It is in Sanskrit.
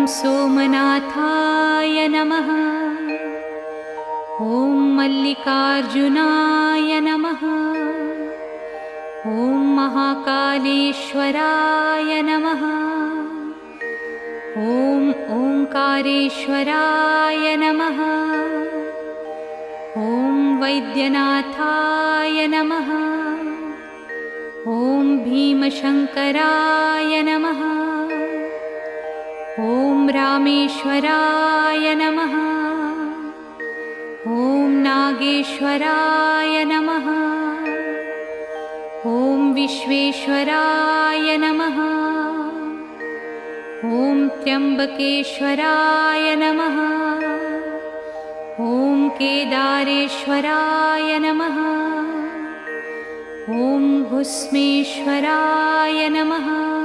सोमनाथाय नमः। ॐ मल्लिकार्जुनाय नमः। ॐ महाकालेश्वराय नमः। ॐ ओंकारेश्वराय नमः। ॐ वैद्यनाथाय नमः। ॐ भीमशंकराय नमः। ॐ रामेश्वराय नमः। ॐ नागेश्वराय नमः। ॐ विश्वेश्वराय नमः। ॐ त्र्यंबकेश्वराय नमः। ॐ केदारेश्वराय नमः। ॐ भुस्मेश्वराय नमः।